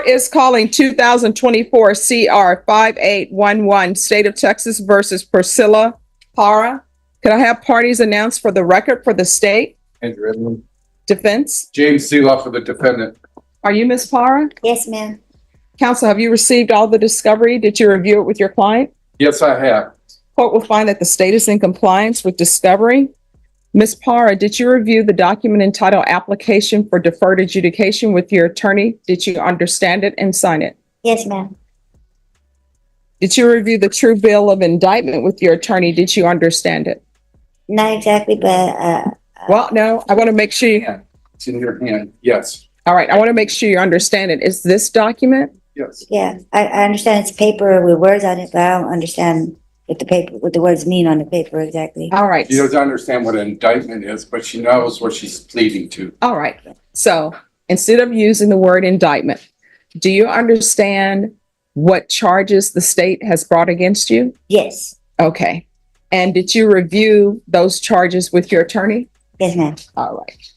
Court is calling 2024 CR 5811, State of Texas versus Priscilla Parra. Could I have parties announced for the record for the state? Andrew Edmund. Defense? James Seeloff for the defendant. Are you Ms. Parra? Yes, ma'am. Counsel, have you received all the discovery? Did you review it with your client? Yes, I have. Court will find that the state is in compliance with discovery. Ms. Parra, did you review the document entitled Application for Deferred Adjudication with your attorney? Did you understand it and sign it? Yes, ma'am. Did you review the true bill of indictment with your attorney? Did you understand it? Not exactly, but Well, no, I want to make sure you, It's in your hand. Yes. all right, I want to make sure you understand it. Is this document? Yes. yeah, I understand it's paper with words on it, but I don't understand what the words mean on the paper exactly. All right. She doesn't understand what an indictment is, but she knows what she's pleading to. All right. So instead of using the word indictment, do you understand what charges the state has brought against you? Yes. Okay. And did you review those charges with your attorney? Yes, ma'am. All right.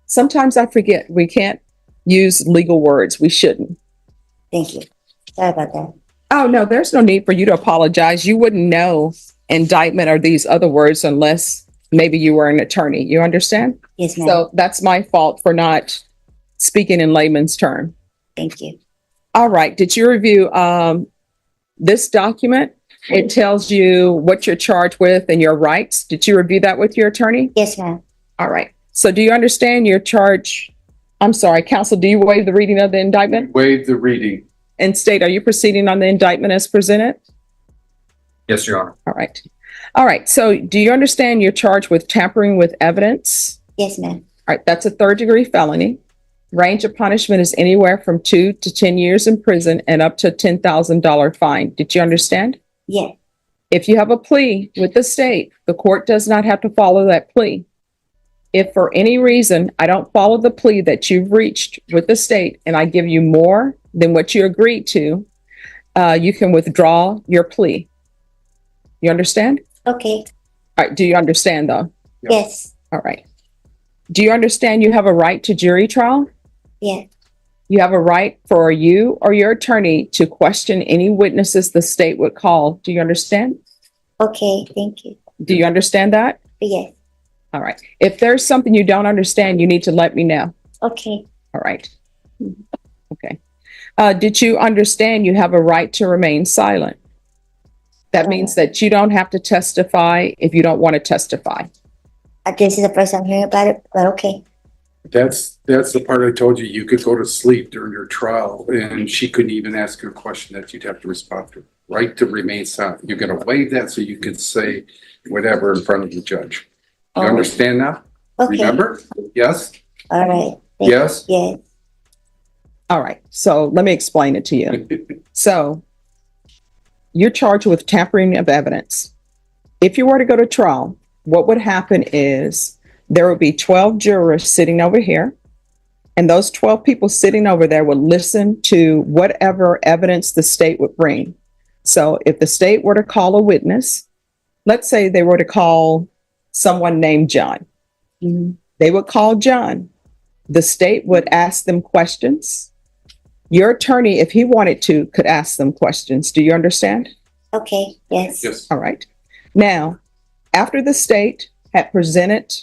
Sometimes I forget we can't use legal words. We shouldn't. Thank you. Sorry about that. Oh, no, there's no need for you to apologize. You wouldn't know indictment or these other words unless maybe you were an attorney. You understand? Yes, ma'am. So that's my fault for not speaking in layman's term. Thank you. All right. Did you review this document? It tells you what you're charged with and your rights. Did you review that with your attorney? Yes, ma'am. All right. So do you understand your charge? I'm sorry, counsel, do you waive the reading of the indictment? Waive the reading. And state, are you proceeding on the indictment as presented? Yes, Your Honor. All right. All right. So do you understand you're charged with tampering with evidence? Yes, ma'am. All right. That's a third-degree felony. Range of punishment is anywhere from 2 to 10 years in prison and up to a $10,000 fine. Did you understand? Yeah. If you have a plea with the state, the court does not have to follow that plea. If for any reason I don't follow the plea that you've reached with the state and I give you more than what you agreed to, you can withdraw your plea. You understand? Okay. All right. Do you understand though? Yes. All right. Do you understand you have a right to jury trial? Yeah. You have a right for you or your attorney to question any witnesses the state would call. Do you understand? Okay. Thank you. Do you understand that? Yes. All right. If there's something you don't understand, you need to let me know. Okay. All right. Okay. Did you understand you have a right to remain silent? That means that you don't have to testify if you don't want to testify. This is the first time hearing about it, but okay. That's the part I told you. You could go to sleep during your trial and she couldn't even ask you a question that you'd have to respond to. Right to remain silent. You're going to waive that so you could say whatever in front of the judge. You Oh. understand now? Okay. Remember? Yes? All right. Yes? Yes. All right. So let me explain it to you. So you're charged with tampering of evidence. If you were to go to trial, what would happen is there would be 12 jurors sitting over here, and those 12 people sitting over there would listen to whatever evidence the state would bring. So if the state were to call a witness, let's say they were to call someone named John. They would call John. The state would ask them questions. Your attorney, if he wanted to, could ask them questions. Do you understand? Okay. Yes. Yes. All right. Now, after the state had presented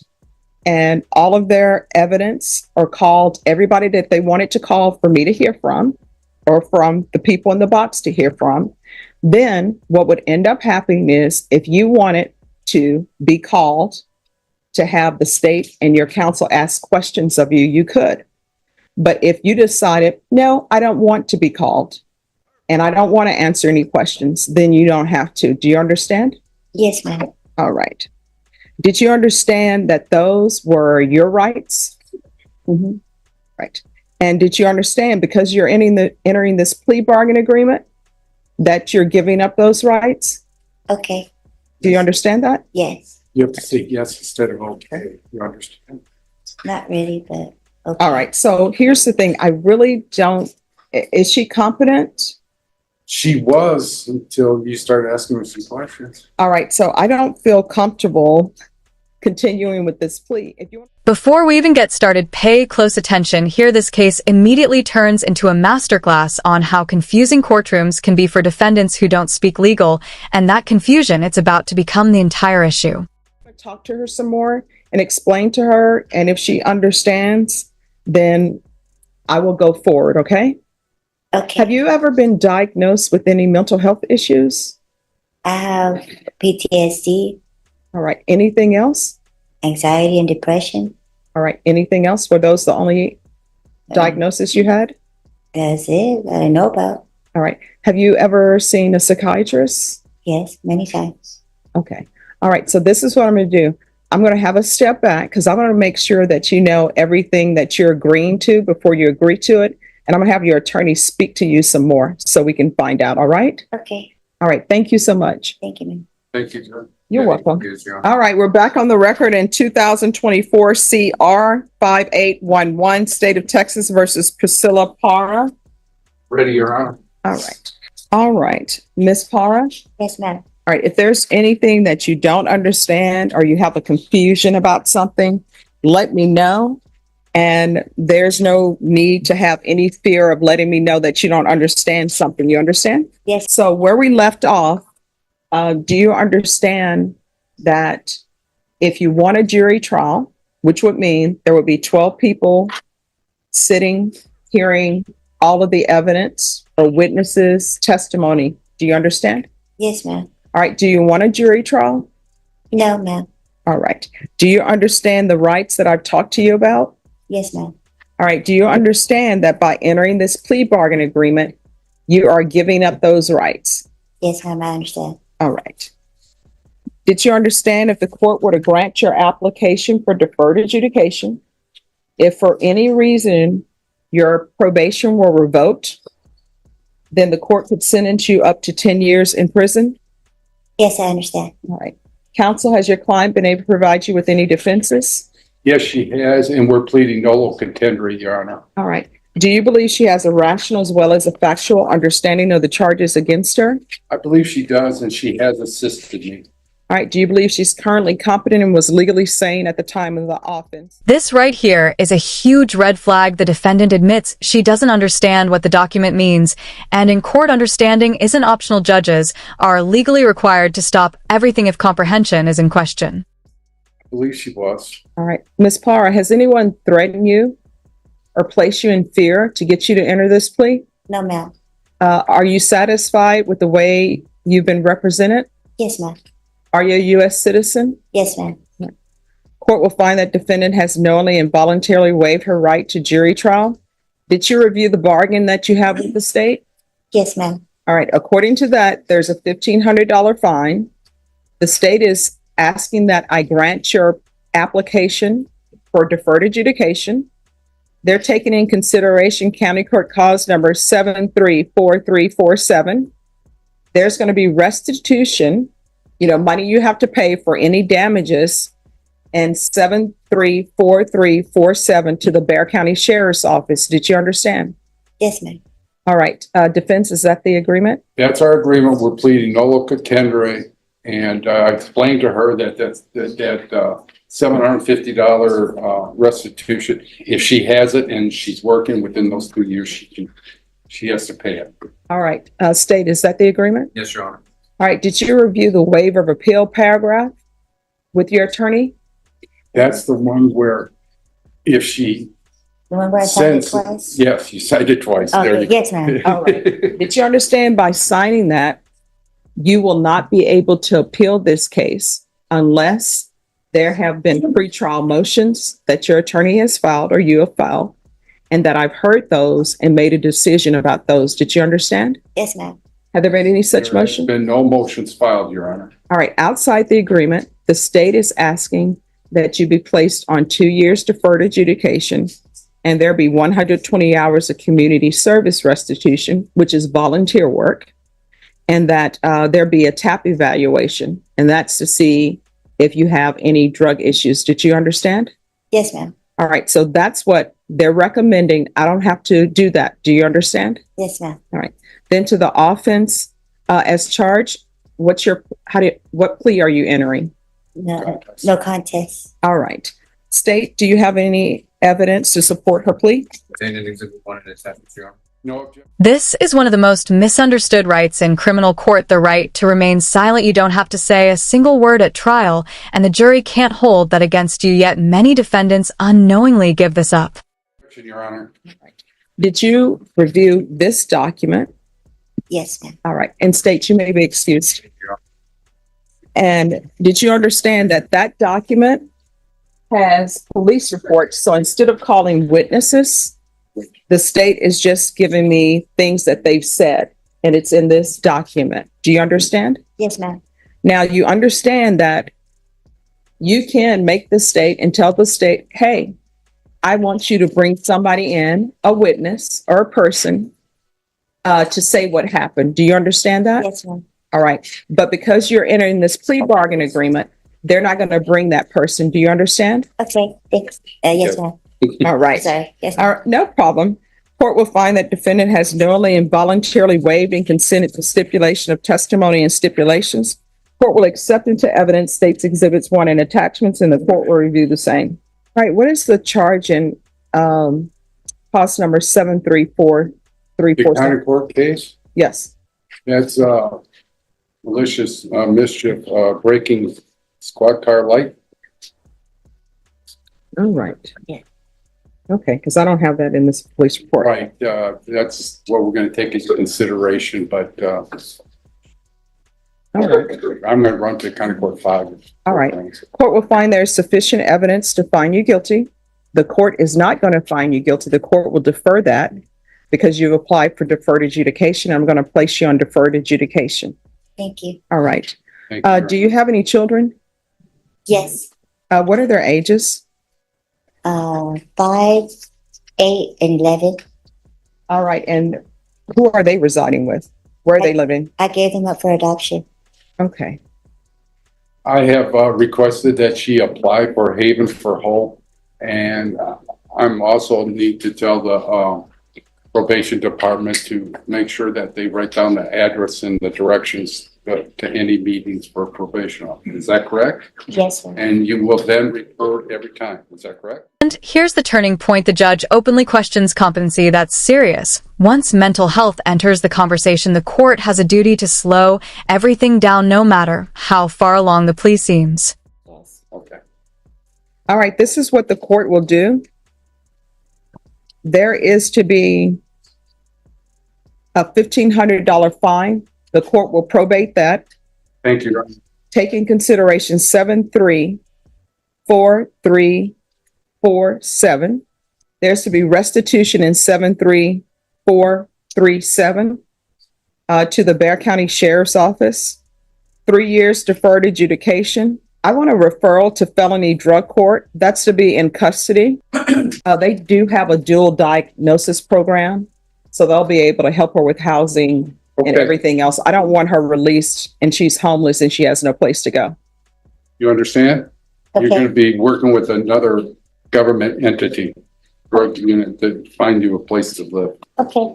and all of their evidence or called everybody that they wanted to call for me to hear from or from the people in the box to hear from, then what would end up happening is if you wanted to be called to have the state and your counsel ask questions of you, you could. But if you decided, no, I don't want to be called and I don't want to answer any questions, then you don't have to. Do you understand? Yes, ma'am. All right. Did you understand that those were your rights? Right. And did you understand because you're entering this plea bargain agreement that you're giving up those rights? Okay. Do you understand that? Yes. You have to say yes instead of okay. You understand? Not really, but okay. All right. So here's the thing. I really don't. Is she competent? She was until you started asking her some questions. All right. So I don't feel comfortable continuing with this plea. If you want. Before we even get started, pay close attention. Here, this case immediately turns into a masterclass on how confusing courtrooms can be for defendants who don't speak legal, and that confusion, it's about to become the entire issue. Talk to her some more and explain to her, and if she understands, then I will go forward, okay? Okay. Have you ever been diagnosed with any mental health issues? I have PTSD, All right. Anything else? anxiety, and depression. All right. Anything else? Were those the only diagnosis you had? That's it that I know about. All right. Have you ever seen a psychiatrist? Yes, many times. Okay. All right. So this is what I'm going to do. I'm going to have a step back because I want to make sure that you know everything that you're agreeing to before you agree to it. And I'm going to have your attorney speak to you some more so we can find out. All right. Okay. All right. Thank you so much. Thank you, ma'am. Thank you, John. You're welcome. Yes, Your Honor. All right. We're back on the record in 2024 CR 5811, State of Texas versus Priscilla Parra. Ready, Your Honor. All right. All right. Ms. Parra. Yes, ma'am. All right. If there's anything that you don't understand or you have a confusion about something, let me know. And there's no need to have any fear of letting me know that you don't understand something. You understand? Yes. So where we left off, do you understand that if you want a jury trial, which would mean there would be 12 people sitting, hearing all of the evidence or witnesses' testimony? Do you understand? Yes, ma'am. All right. Do you want a jury trial? No, ma'am. All right. Do you understand the rights that I've talked to you about? Yes, ma'am. All right. Do you understand that by entering this plea bargain agreement, you are giving up those rights? Yes, ma'am. I understand. All right. Did you understand if the court were to grant your application for deferred adjudication, if for any reason your probation were revoked, then the court could sentence you up to 10 years in prison? Yes, I understand. All right. Counsel, has your client been able to provide you with any defenses? Yes, she has, and we're pleading nolo contendere, Your Honor. All right. Do you believe she has a rational as well as a factual understanding of the charges against her? I believe she does, and she has assisted me. All right. Do you believe she's currently competent and was legally sane at the time of the offense? This right here is a huge red flag. The defendant admits she doesn't understand what the document means, and in court, understanding isn't optional. Judges are legally required to stop everything if comprehension is in question. I believe she was. All right. Ms. Parra, has anyone threatened you or placed you in fear to get you to enter this plea? No, ma'am. Are you satisfied with the way you've been represented? Yes, ma'am. Are you a U.S. citizen? Yes, ma'am. Court will find that defendant has knowingly and voluntarily waived her right to jury trial. Did you review the bargain that you have with the state? Yes, ma'am. All right. According to that, there's a $1,500 fine. The state is asking that I grant your application for deferred adjudication. They're taking in consideration county court cause number 734347. There's going to be restitution, money you have to pay for any damages, and 734347 to the Bexar County Sheriff's Office. Did you understand? Yes, ma'am. All right. Defense, is that the agreement? That's our agreement. We're pleading nolo contendere, and I explained to her that $750 restitution, if she has it and she's working within those 2 years, she has to pay it. All right. State, is that the agreement? Yes, Your Honor. All right. Did you review the waiver of appeal paragraph with your attorney? That's the one where if she The one where I signed it sends, twice? yes, you signed it twice. There Okay, you go. yes, ma'am. All right. Did you understand by signing that you will not be able to appeal this case unless there have been pretrial motions that your attorney has filed or you have filed, and that I've heard those and made a decision about those? Did you understand? Yes, ma'am. Have there been any such There has motion? been no motions filed, Your Honor. All right. Outside the agreement, the state is asking that you be placed on 2 years deferred adjudication, and there be 120 hours of community service restitution, which is volunteer work, and that there be a TAP evaluation, and that's to see if you have any drug issues. Did you understand? Yes, ma'am. All right. So that's what they're recommending. I don't have to do that. Do you understand? Yes, ma'am. All right. Then to the offense as charged, what plea are you entering? No contest. All right. State, do you have any evidence to support her plea? Defendant Exhibit 1 and attachments, Your Honor. No objection. This is one of the most misunderstood rights in criminal court, the right to remain silent. You don't have to say a single word at trial, and the jury can't hold that against you, yet many defendants unknowingly give this up. Your Honor. Did you review this document? Yes, ma'am. All right. And state, you may be excused. Your Honor. And did you understand that that document has police reports? So instead of calling witnesses, the state is just giving me things that they've said, and it's in this document. Do you understand? Yes, ma'am. Now you understand that you can make the state and tell the state, hey, I want you to bring somebody in, a witness or a person, to say what happened. Do you understand that? Yes, ma'am. All right. But because you're entering this plea bargain agreement, they're not going to bring that person. Do you understand? Okay, thanks. Yes, ma'am. All right. Sorry. Yes, All ma'am. right, no problem. Court will find that defendant has knowingly and voluntarily waived and consented to stipulation of testimony and stipulations. Court will accept into evidence states exhibits 1 and attachments, and the court will review the same. All right, what is the charge in clause number The 734347? county court case, Yes. that's malicious mischief, breaking squad car light. All right. Yeah. Okay, because I don't have that in this police report. Right, that's what we're gonna take into consideration, but All right. I'm gonna run to county court 5. All right. Court will find there is sufficient evidence to find you guilty. The court is not going to find you guilty. The court will defer that because you've applied for deferred adjudication. I'm going to place you on deferred adjudication. Thank you. All right. Thank you. Do you have any children? Yes. What are their ages? 5, 8, and 11. All right. And who are they residing with? Where are they living? I gave them up for adoption. Okay. I have requested that she apply for Haven for Hope, and I'm also need to tell the probation department to make sure that they write down the address and the directions to any meetings for probation. Is that correct? Yes, ma'am. And you will then report every time. Is that correct? And here's the turning point. The judge openly questions competency. That's serious. Once mental health enters the conversation, the court has a duty to slow everything down, no matter how far along the plea seems. Okay. All right. This is what the court will do. There is to be a $1,500 fine. The court will probate that. Thank you. Take in consideration 734,347. There's to be restitution in 73437 to the Bexar County Sheriff's Office. 3 years deferred adjudication. I want a referral to felony drug court. That's to be in custody. They do have a dual diagnosis program, so they'll be able to help her with housing and Okay. everything else. I don't want her released and she's homeless and she has no place to go. You understand? You're Okay. going to be working with another government entity, drug unit, to find you a place to live. Okay.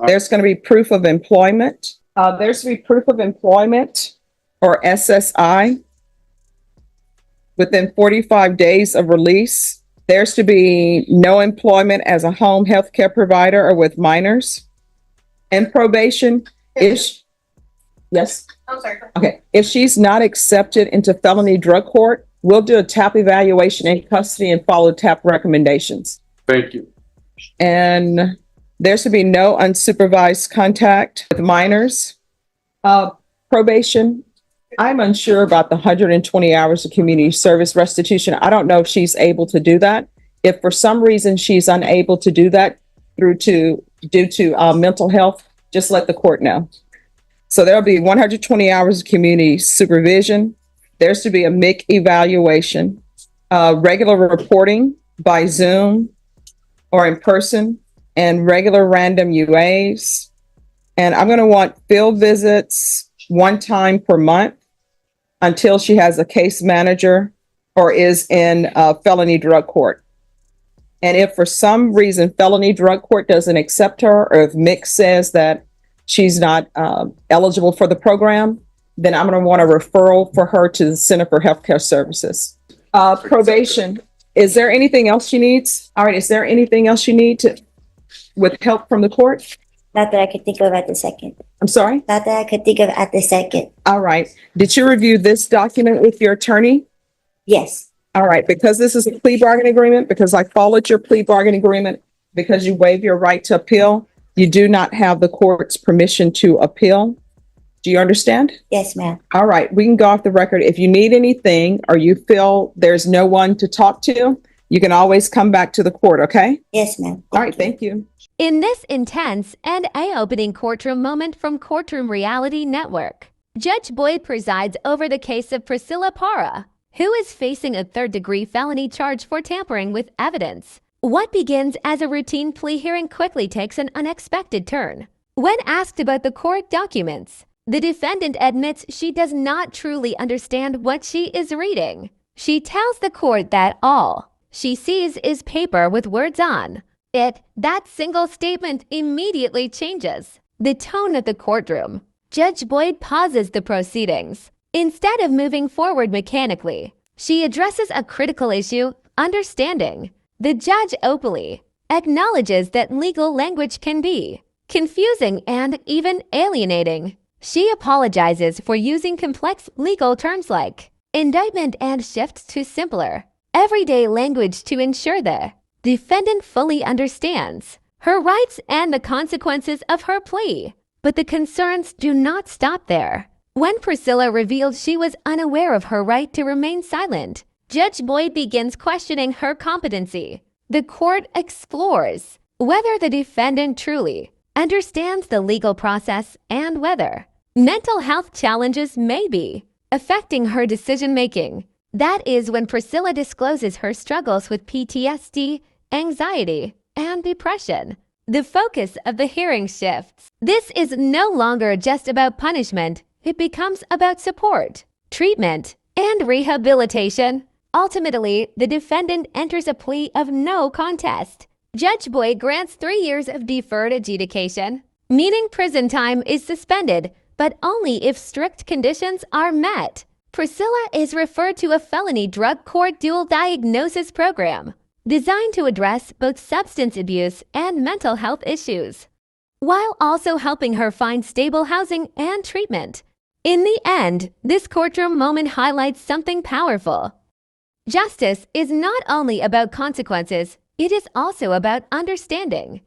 There's going to be proof of employment. There's to be proof of employment or SSI within 45 days of release. There's to be no employment as a home health care provider or with minors. And probation is, yes? I'm sorry. Okay, if she's not accepted into felony drug court, we'll do a TAP evaluation in custody and follow TAP recommendations. Thank you. And there should be no unsupervised contact with minors. Probation, I'm unsure about the 120 hours of community service restitution. I don't know if she's able to do that. If for some reason she's unable to do that due to mental health, just let the court know. So there'll be 120 hours of community supervision. There's to be a MIC evaluation, regular reporting by Zoom or in person, and regular random UAs. And I'm going to want field visits 1 time per month until she has a case manager or is in felony drug court. And if for some reason felony drug court doesn't accept her, or if MIC says that she's not eligible for the program, then I'm going to want a referral for her to the Center for Healthcare Services. Probation, is there anything else she needs? All right, is there anything else you need with help from the court? Not that I could think of at the second. I'm sorry? Not that I could think of at the second. All right. Did you review this document with your attorney? Yes, All right, because this is a plea bargaining agreement, because I followed your plea bargaining agreement, because you waive your right to appeal, you do not have the court's permission to appeal. Do you understand? yes, ma'am. All right, we can go off the record. If you need anything or you feel there's no one to talk to, you can always come back to the court, okay? Yes, ma'am. All right, thank you. In this intense and eye-opening courtroom moment from Courtroom Reality Network, Judge Boyd presides over the case of Priscilla Parra, who is facing a third-degree felony charge for tampering with evidence. What begins as a routine plea hearing quickly takes an unexpected turn. When asked about the court documents, the defendant admits she does not truly understand what she is reading. She tells the court that all she sees is paper with words on it. That single statement immediately changes the tone of the courtroom. Judge Boyd pauses the proceedings. Instead of moving forward mechanically, she addresses a critical issue, understanding. The judge openly acknowledges that legal language can be confusing and even alienating. She apologizes for using complex legal terms like indictment and shifts to simpler, everyday language to ensure the defendant fully understands her rights and the consequences of her plea. But the concerns do not stop there. When Priscilla revealed she was unaware of her right to remain silent, Judge Boyd begins questioning her competency. The court explores whether the defendant truly understands the legal process and whether mental health challenges may be affecting her decision-making. That is when Priscilla discloses her struggles with PTSD, anxiety, and depression. The focus of the hearing shifts. This is no longer just about punishment. It becomes about support, treatment, and rehabilitation. Ultimately, the defendant enters a plea of no contest. Judge Boyd grants 3 years of deferred adjudication, meaning prison time is suspended, but only if strict conditions are met. Priscilla is referred to a felony drug court dual diagnosis program designed to address both substance abuse and mental health issues, while also helping her find stable housing and treatment. In the end, this courtroom moment highlights something powerful. Justice is not only about consequences, it is also about understanding.